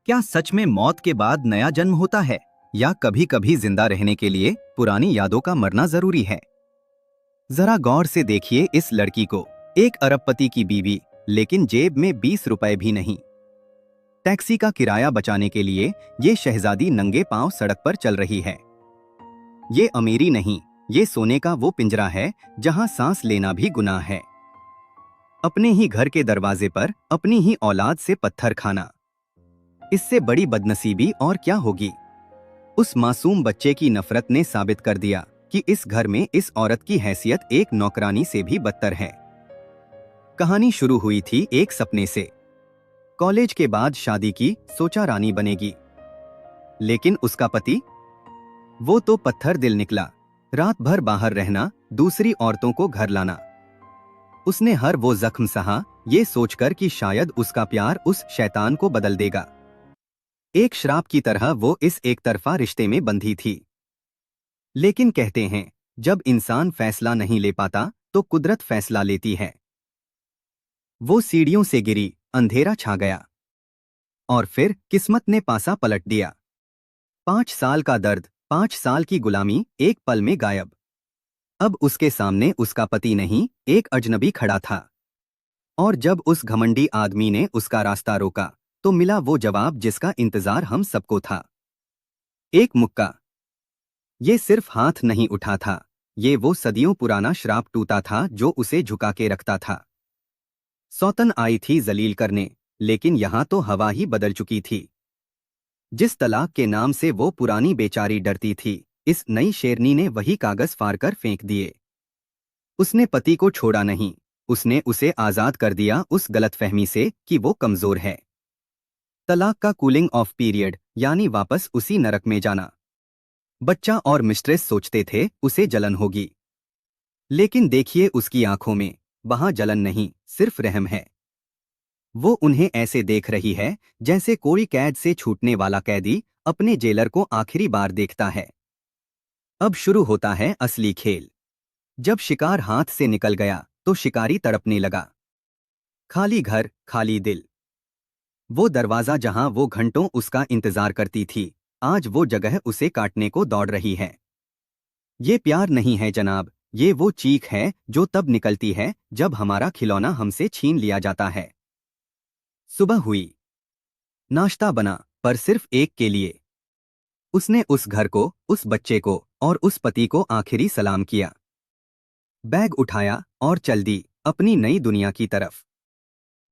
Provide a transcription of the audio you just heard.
क्या सच में मौत के बाद नया जन्म होता है, या कभी कभी जिंदा रहने के लिए पुरानी यादों का मरना जरूरी है? जरा गौर से देखिए इस लड़की को। एक अरबपति की बीवी, लेकिन जेब में 20 रुपए भी नहीं। टैक्सी का किराया बचाने के लिए ये शहजादी नंगे पांव सड़क पर चल रही है। ये अमीरी नहीं, ये सोने का वो पिंजरा है जहां सांस लेना भी गुनाह है। अपने ही घर के दरवाजे पर अपनी ही औलाद से पत्थर खाना, इससे बड़ी बदनसीबी और क्या होगी। उस मासूम बच्चे की नफरत ने साबित कर दिया कि इस घर में इस औरत की हैसियत एक नौकरानी से भी बदतर है। कहानी शुरू हुई थी एक सपने से। कॉलेज के बाद शादी की, सोचा रानी बनेगी। लेकिन उसका पति, वो तो पत्थर दिल निकला। रात भर बाहर रहना, दूसरी औरतों को घर लाना। उसने हर वो जख्म सहा, ये सोचकर कि शायद उसका प्यार उस शैतान को बदल देगा। एक श्राप की तरह वो इस एक तरफा रिश्ते में बंधी थी। लेकिन कहते हैं, जब इंसान फैसला नहीं ले पाता तो कुदरत फैसला लेती है। वो सीढ़ियों से गिरी, अंधेरा छा गया, और फिर किस्मत ने पासा पलट दिया। 5 साल का दर्द, 5 साल की गुलामी, एक पल में गायब। अब उसके सामने उसका पति नहीं, एक अजनबी खड़ा था। और जब उस घमंडी आदमी ने उसका रास्ता रोका, तो मिला वो जवाब जिसका इंतजार हम सबको था। एक मुक्का। ये सिर्फ हाथ नहीं उठा था, ये वो सदियों पुराना श्राप टूटा था जो उसे झुका के रखता था। सौतन आई थी जलील करने, लेकिन यहां तो हवा ही बदल चुकी थी। जिस तलाक के नाम से वो पुरानी बेचारी डरती थी, इस नई शेरनी ने वही कागज फाड़कर फेंक दिए। उसने पति को छोड़ा नहीं, उसने उसे आजाद कर दिया उस गलतफहमी से कि वो कमजोर है। तलाक का कूलिंग ऑफ पीरियड, यानी वापस उसी नरक में जाना। बच्चा और मिस्ट्रेस सोचते थे उसे जलन होगी, लेकिन देखिए उसकी आंखों में, वहां जलन नहीं, सिर्फ रहम है। वो उन्हें ऐसे देख रही है जैसे कोई कैद से छूटने वाला कैदी अपने जेलर को आखिरी बार देखता है। अब शुरू होता है असली खेल। जब शिकार हाथ से निकल गया तो शिकारी तड़पने लगा। खाली घर, खाली दिल। वो दरवाजा जहां वो घंटों उसका इंतजार करती थी, आज वो जगह उसे काटने को दौड़ रही है। ये प्यार नहीं है जनाब, ये वो चीख है जो तब निकलती है जब हमारा खिलौना हमसे छीन लिया जाता है। सुबह हुई। नाश्ता बना, पर सिर्फ एक के लिए। उसने उस घर को, उस बच्चे को और उस पति को आखिरी सलाम किया। बैग उठाया और चल दी अपनी नई दुनिया की तरफ।